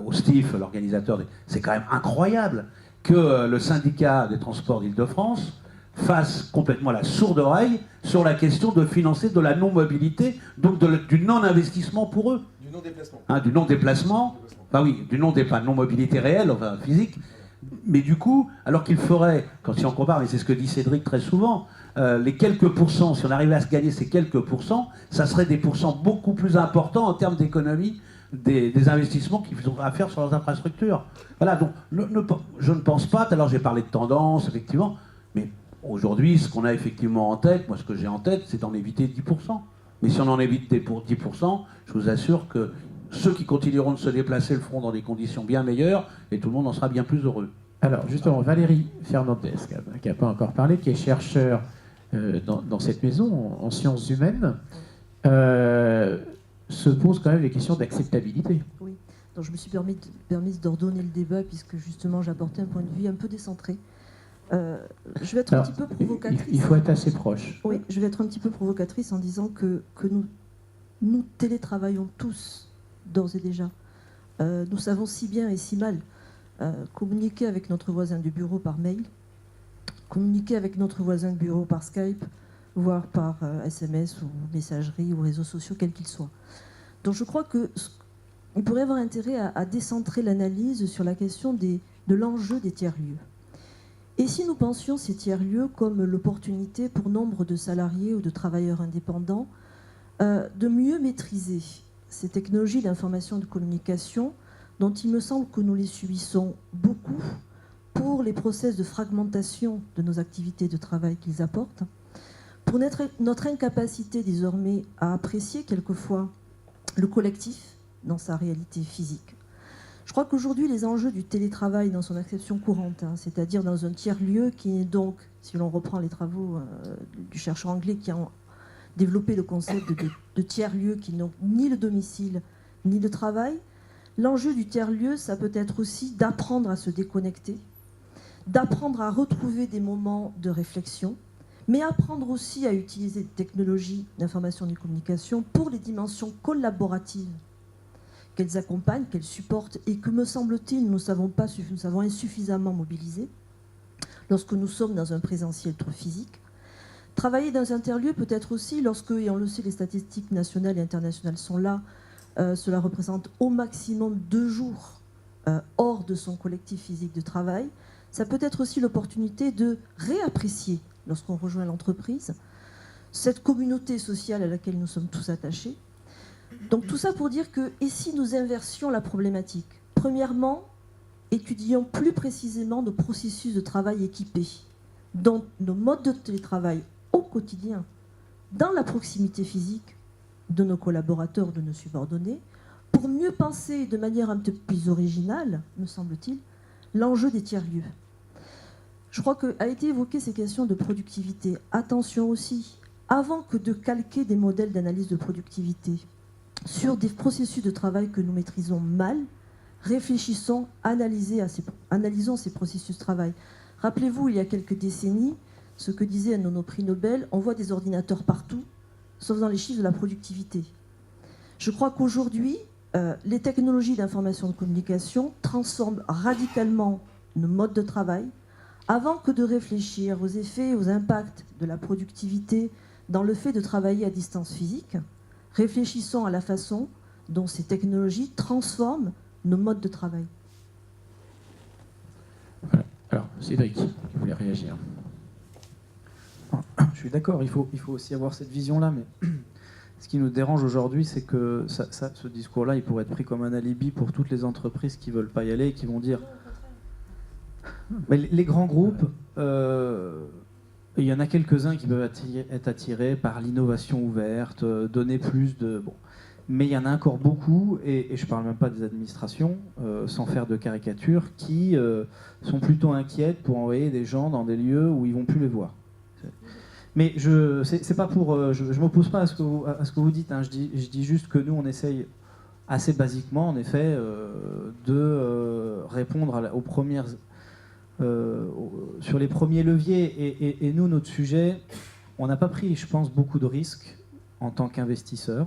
au STIF, l'organisateur. C'est quand même incroyable que le syndicat des transports d'Île-de-France fasse complètement la sourde oreille sur la question de financer de la non-mobilité, donc du non-investissement pour eux. Du non-déplacement. Du non-déplacement. Bah oui, du non-mobilité réelle, enfin physique. Mais du coup, alors qu'il ferait, si on compare, mais c'est ce que dit Cédric très souvent, les quelques pourcents, si on arrivait à se gagner ces quelques pourcents, ça serait des pourcents beaucoup plus importants en termes d'économie des investissements qu'ils ont à faire sur leurs infrastructures. Voilà, donc je ne pense pas, tout à l'heure j'ai parlé de tendance, effectivement, mais aujourd'hui, ce qu'on a effectivement en tête, moi ce que j'ai en tête, c'est d'en éviter 10%. Mais si on en évite pour 10%, je vous assure que ceux qui continueront de se déplacer le feront dans des conditions bien meilleures et tout le monde en sera bien plus heureux. Alors justement, Valérie Fernandez, qui n'a pas encore parlé, qui est chercheur dans cette maison en sciences humaines, se pose quand même les questions d'acceptabilité. Oui, donc je me suis permise d'ordonner le débat puisque justement j'apportais un point de vue un peu décentré. Je vais être un petit peu provocatrice. Il faut être assez proche. Oui, je vais être un petit peu provocatrice en disant que nous télétravaillons tous, d'ores et déjà. Nous savons si bien et si mal communiquer avec notre voisin du bureau par mail, communiquer avec notre voisin de bureau par Skype, voire par SMS ou messagerie ou réseaux sociaux, quels qu'ils soient. Donc je crois qu'il pourrait y avoir intérêt à décentrer l'analyse sur la question de l'enjeu des tiers-lieux. Et si nous pensions ces tiers-lieux comme l'opportunité pour nombre de salariés ou de travailleurs indépendants de mieux maîtriser ces technologies d'information et de communication dont il me semble que nous les subissons beaucoup pour les process de fragmentation de nos activités de travail qu'ils apportent, pour notre incapacité désormais à apprécier quelquefois le collectif dans sa réalité physique. Je crois qu'aujourd'hui, les enjeux du télétravail dans son acception courante, c'est-à-dire dans un tiers-lieu qui est donc, si l'on reprend les travaux du chercheur anglais qui a développé le concept de tiers-lieu qui n'ont ni le domicile ni le travail, l'enjeu du tiers-lieu, ça peut être aussi d'apprendre à se déconnecter, d'apprendre à retrouver des moments de réflexion, mais apprendre aussi à utiliser des technologies d'information et de communication pour les dimensions collaboratives qu'elles accompagnent, qu'elles supportent et que, me semble-t-il, nous avons insuffisamment mobilisées lorsque nous sommes dans un présentiel trop physique. Travailler dans un tiers-lieu peut être aussi lorsque, et on le sait, les statistiques nationales et internationales sont là, cela représente au maximum 2 jours hors de son collectif physique de travail. Ça peut être aussi l'opportunité de réapprécier, lorsqu'on rejoint l'entreprise, cette communauté sociale à laquelle nous sommes tous attachés. Donc tout ça pour dire que, et si nous inversions la problématique? Premièrement, étudions plus précisément nos processus de travail équipés, dans nos modes de télétravail au quotidien, dans la proximité physique de nos collaborateurs ou de nos subordonnés, pour mieux penser de manière un peu plus originale, me semble-t-il, l'enjeu des tiers-lieux. Je crois qu'a été évoqué ces questions de productivité. Attention aussi, avant que de calquer des modèles d'analyse de productivité sur des processus de travail que nous maîtrisons mal, réfléchissons, analysons ces processus de travail. Rappelez-vous, il y a quelques décennies, ce que disait un de nos prix Nobel, on voit des ordinateurs partout, sauf dans les chiffres de la productivité. Je crois qu'aujourd'hui, les technologies d'information et de communication transforment radicalement nos modes de travail. Avant que de réfléchir aux effets, aux impacts de la productivité dans le fait de travailler à distance physique, réfléchissons à la façon dont ces technologies transforment nos modes de travail. Voilà. Alors, Cédric, vous voulez réagir? Je suis d'accord, il faut aussi avoir cette vision-là, mais ce qui nous dérange aujourd'hui, c'est que ce discours-là, il pourrait être pris comme un alibi pour toutes les entreprises qui ne veulent pas y aller et qui vont dire... Mais les grands groupes, il y en a quelques-uns qui peuvent être attirés par l'innovation ouverte, donner plus de... Bon. Mais il y en a encore beaucoup, et je ne parle même pas des administrations, sans faire de caricature, qui sont plutôt inquiètes pour envoyer des gens dans des lieux où ils ne vont plus les voir. Mais c'est pas pour, je ne m'oppose pas à ce que vous dites, hein. Je dis juste que nous, on essaye assez basiquement, en effet, de répondre aux premières... sur les premiers leviers. Et nous, notre sujet, on n'a pas pris, je pense, beaucoup de risques en tant qu'investisseurs,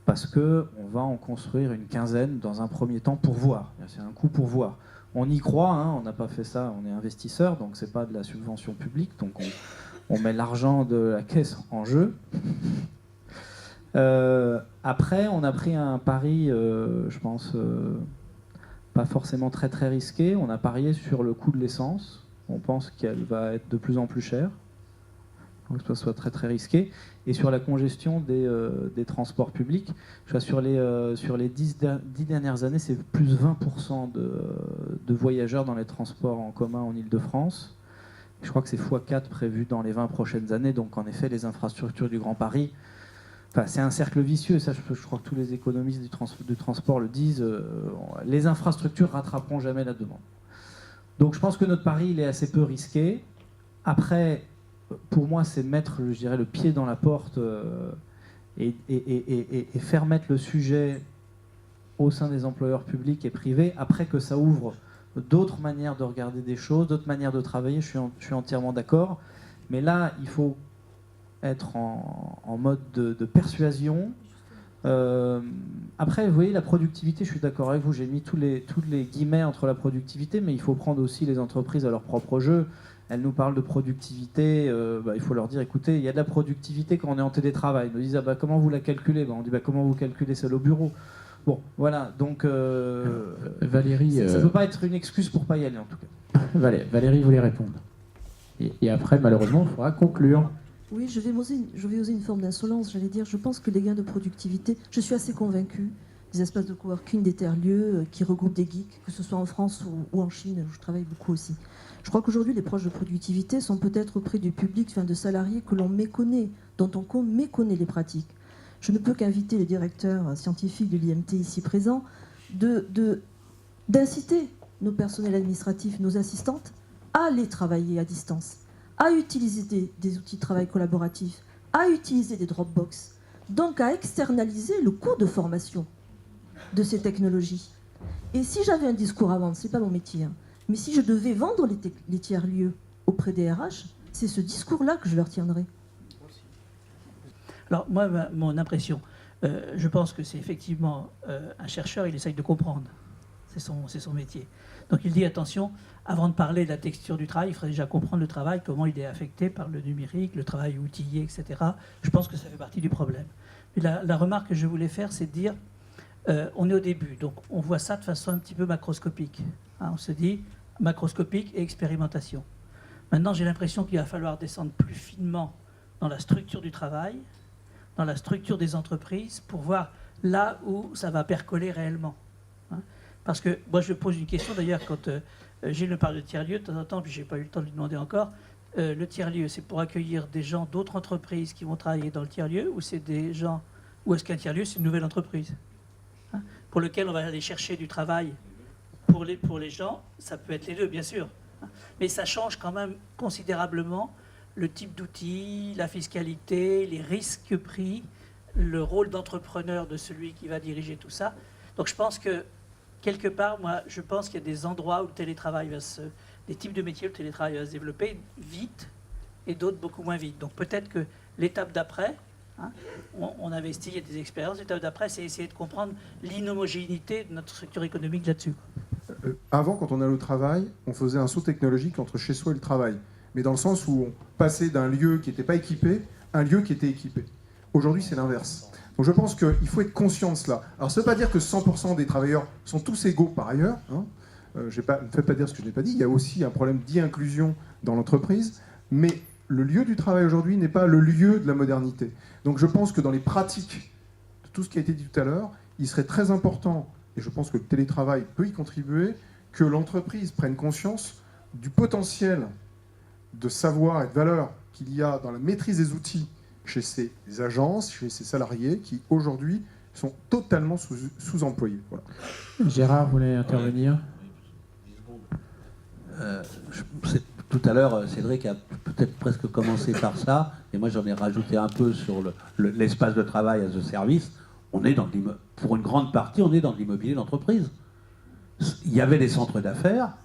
parce qu'on va en construire une quinzaine dans un premier temps pour voir. C'est un coup pour voir. On y croit, hein, on n'a pas fait ça, on est investisseur, donc c'est pas de la subvention publique, donc on met l'argent de la caisse en jeu. Après, on a pris un pari, je pense, pas forcément très très risqué. On a parié sur le coût de l'essence. On pense qu'elle va être de plus en plus chère, donc que ce soit très très risqué. Et sur la congestion des transports publics, sur les 10 dernières années, c'est plus 20% de voyageurs dans les transports en commun en Ile-de-France. Je crois que c'est x4 prévu dans les 20 prochaines années. Donc en effet, les infrastructures du Grand Paris, c'est un cercle vicieux. Ça, je crois que tous les économistes du transport le disent. Les infrastructures rattraperont jamais la demande. Donc je pense que notre pari, il est assez peu risqué. Après, pour moi, c'est mettre, je dirais, le pied dans la porte et faire mettre le sujet au sein des employeurs publics et privés, après que ça ouvre d'autres manières de regarder des choses, d'autres manières de travailler, je suis entièrement d'accord. Mais là, il faut être en mode de persuasion. Après, vous voyez, la productivité, je suis d'accord avec vous, j'ai mis tous les guillemets entre la productivité, mais il faut prendre aussi les entreprises à leur propre jeu. Elles nous parlent de productivité, il faut leur dire, écoutez, il y a de la productivité quand on est en télétravail. Ils nous disent, comment vous la calculez? On dit, comment vous calculez celle au bureau? Bon, voilà, donc Valérie, Ça ne peut pas être une excuse pour ne pas y aller, en tout cas. Valérie voulait répondre. Et après, malheureusement, il faudra conclure. Oui, je vais oser une forme d'insolence, j'allais dire. Je pense que les gains de productivité, je suis assez convaincue des espaces de coworking, des tiers-lieux qui regroupent des geeks, que ce soit en France ou en Chine, où je travaille beaucoup aussi. Je crois qu'aujourd'hui, les proches de productivité sont peut-être auprès du public, de salariés que l'on méconnaît, dont on méconnaît les pratiques. Je ne peux qu'inviter les directeurs scientifiques de l'IMT ici présents d'inciter nos personnels administratifs, nos assistantes, à aller travailler à distance, à utiliser des outils de travail collaboratifs, à utiliser des Dropbox, donc à externaliser le coût de formation de ces technologies. Et si j'avais un discours à vendre, ce n'est pas mon métier, mais si je devais vendre les tiers-lieux auprès des RH, c'est ce discours-là que je leur tiendrais. Alors moi, mon impression, je pense que c'est effectivement un chercheur, il essaye de comprendre. c'est son métier. Donc il dit attention, avant de parler de la texture du travail, il faudrait déjà comprendre le travail, comment il est affecté par le numérique, le travail outillé, etc. Je pense que ça fait partie du problème. Mais la remarque que je voulais faire, c'est de dire, on est au début, donc on voit ça de façon un petit peu macroscopique. Hein, on se dit macroscopique et expérimentation. Maintenant, j'ai l'impression qu'il va falloir descendre plus finement dans la structure du travail, dans la structure des entreprises, pour voir là où ça va percoler réellement. Hein. Parce que moi, je pose une question, d'ailleurs, quand Gilles me parle de tiers-lieu, de temps en temps, puis je n'ai pas eu le temps de lui demander encore, le tiers-lieu, c'est pour accueillir des gens d'autres entreprises qui vont travailler dans le tiers-lieu, ou c'est des gens, ou est-ce qu'un tiers-lieu, c'est une nouvelle entreprise, hein, pour lequel on va aller chercher du travail pour les gens, ça peut être les deux, bien sûr. Hein, mais ça change quand même considérablement le type d'outils, la fiscalité, les risques pris, le rôle d'entrepreneur de celui qui va diriger tout ça. Donc je pense que, quelque part, moi, je pense qu'il y a des endroits où le télétravail des types de métiers où le télétravail va se développer vite et d'autres beaucoup moins vite. Donc peut-être que l'étape d'après, hein, on investit, il y a des expériences, l'étape d'après, c'est essayer de comprendre l'inhomogénéité de notre structure économique là-dessus. Avant, quand on allait au travail, on faisait un saut technologique entre chez soi et le travail. Mais dans le sens où on passait d'un lieu qui n'était pas équipé à un lieu qui était équipé. Aujourd'hui, c'est l'inverse. Donc je pense qu'il faut être conscient de cela. Alors ça ne veut pas dire que 100% des travailleurs sont tous égaux par ailleurs. Hein. Ne faites pas dire ce que je n'ai pas dit. Il y a aussi un problème d'inclusion dans l'entreprise. Mais le lieu du travail aujourd'hui n'est pas le lieu de la modernité. Donc je pense que dans les pratiques de tout ce qui a été dit tout à l'heure, il serait très important, et je pense que le télétravail peut y contribuer, que l'entreprise prenne conscience du potentiel de savoir et de valeur qu'il y a dans la maîtrise des outils chez ces agences, chez ces salariés qui aujourd'hui sont totalement sous-employés. Voilà. Gérard voulait intervenir. Tout à l'heure, Cédric a peut-être presque commencé par ça, et moi j'en ai rajouté un peu sur l'espace de travail à ce service. Pour une grande partie, on est dans l'immobilier d'entreprise. Il y avait des centres d'affaires,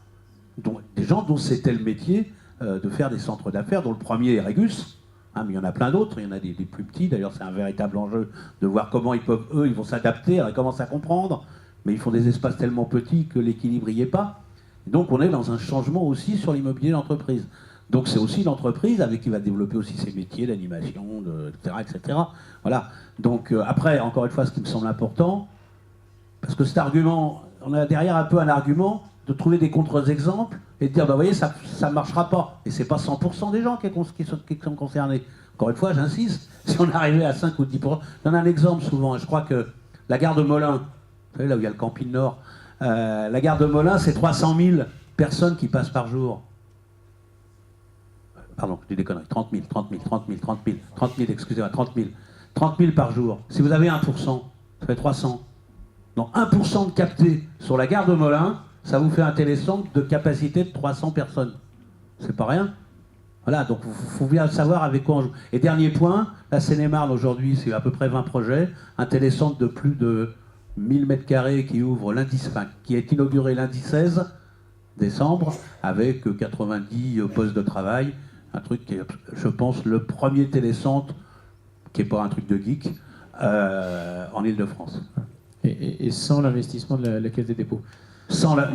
des gens dont c'était le métier de faire des centres d'affaires, dont le premier est Regus, hein, mais il y en a plein d'autres, il y en a des plus petits, d'ailleurs c'est un véritable enjeu de voir comment ils vont s'adapter, ils commencent à comprendre, mais ils font des espaces tellement petits que l'équilibre n'y est pas. Donc on est dans un changement aussi sur l'immobilier d'entreprise. Donc c'est aussi l'entreprise avec qui va développer aussi ses métiers d'animation, etc., etc. Voilà. Donc après, encore une fois, ce qui me semble important, parce que cet argument, on a derrière un peu un argument de trouver des contre-exemples et de dire, bah, vous voyez, ça ne marchera pas. Et ce n'est pas 100% des gens qui sont concernés. Encore une fois, j'insiste, si on arrivait à 5 ou 10%, je donne un exemple souvent, je crois que la gare de Melun, vous savez, là où il y a le camping Nord, la gare de Melun, c'est 300 000 personnes qui passent par jour. Pardon, je dis des conneries, 30 000, excusez-moi, 30 000 par jour. Si vous avez 1%, ça fait 300. Donc 1% de capté sur la gare de Melun, ça vous fait un télécentre de capacité de 300 personnes. C'est pas rien. Voilà, donc il faut bien savoir avec quoi on joue. Et dernier point, la Seine-et-Marne aujourd'hui, c'est à peu près 20 projets, un télécentre de plus de 1000 m² qui ouvre qui est inauguré lundi 16 décembre, avec 90 postes de travail, un truc qui est, je pense, le premier télécentre, qui n'est pas un truc de geek, en Ile-de-France. Et sans l'investissement de la Caisse des dépôts.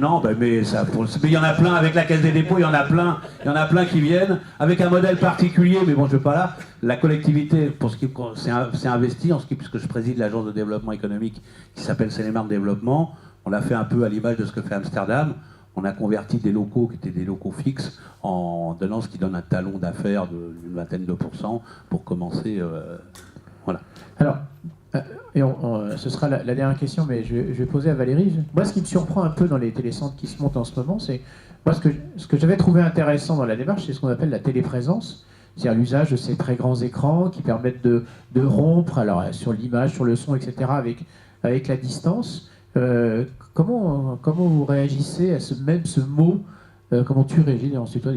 Non, mais il y en a plein avec la Caisse des dépôts, il y en a plein qui viennent avec un modèle particulier, mais bon, je ne vais pas là. La collectivité, c'est investi, puisque je préside l'agence de développement économique qui s'appelle Seine-et-Marne Développement. On l'a fait un peu à l'image de ce que fait Amsterdam. On a converti des locaux qui étaient des locaux fixes en donnant ce qui donne un talon d'affaires d'une vingtaine de % pour commencer. Voilà. Alors. Ce sera la dernière question, mais je vais poser à Valérie. Moi, ce qui me surprend un peu dans les télécentres qui se montent en ce moment, c'est moi ce que j'avais trouvé intéressant dans la démarche, c'est ce qu'on appelle la téléprésence, c'est-à-dire l'usage de ces très grands écrans qui permettent de rompre, alors sur l'image, sur le son, etc., avec la distance. Comment vous réagissez à ce mot, comment tu réagis, ensuite toi,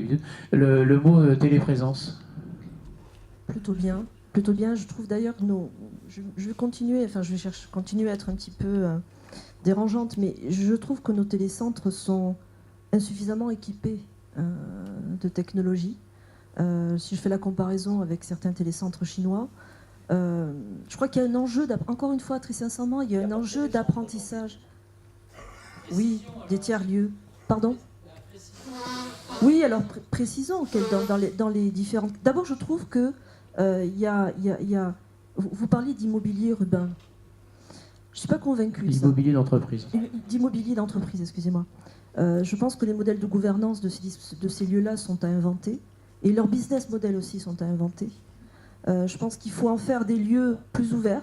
le mot téléprésence? Plutôt bien. Je trouve d'ailleurs que je vais continuer, continuer à être un petit peu dérangeante, mais je trouve que nos télécentres sont insuffisamment équipés de technologie. Si je fais la comparaison avec certains télécentres chinois, je crois qu'il y a un enjeu, encore une fois, très sincèrement, il y a un enjeu d'apprentissage. Oui, des tiers-lieux. Pardon ? Oui, alors précisons dans les différentes... D'abord, je trouve que vous parliez d'immobilier urbain. Je ne suis pas convaincue de ça. Immobilier d'entreprise. D'immobilier d'entreprise, excusez-moi. Je pense que les modèles de gouvernance de ces lieux-là sont à inventer. Et leurs business models aussi sont à inventer. Je pense qu'il faut en faire des lieux plus ouverts.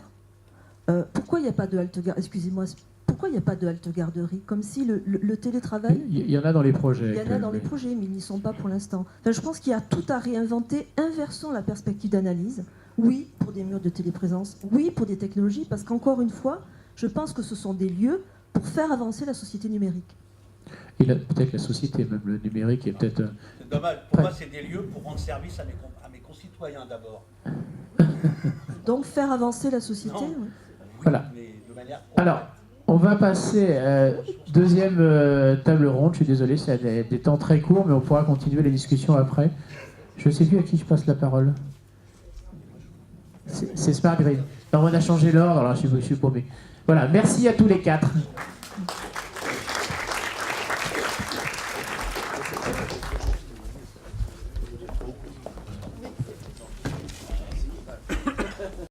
Pourquoi il n'y a pas de halte-garderie ? Excusez-moi. Pourquoi il n'y a pas de halte-garderie ? Comme si le télétravail... Il y en a dans les projets. Il y en a dans les projets, mais ils n'y sont pas pour l'instant. Enfin, je pense qu'il y a tout à réinventer. Inversons la perspective d'analyse. Oui, pour des murs de téléprésence. Oui, pour des technologies. Parce qu'encore une fois, je pense que ce sont des lieux pour faire avancer la société numérique. Et peut-être la société, même le numérique, est peut-être... C'est dommage. Pour moi, c'est des lieux pour rendre service à mes concitoyens d'abord. Donc, faire avancer la société. Non. Oui. Oui, Voilà. mais de manière... Alors, on va passer à deuxième table ronde. Je suis désolé, c'est des temps très courts, mais on pourra continuer les discussions après. Je ne sais plus à qui je passe la parole. C'est Smart Grid. Alors, on a changé l'ordre, alors je suis paumé. Voilà, merci à tous les quatre.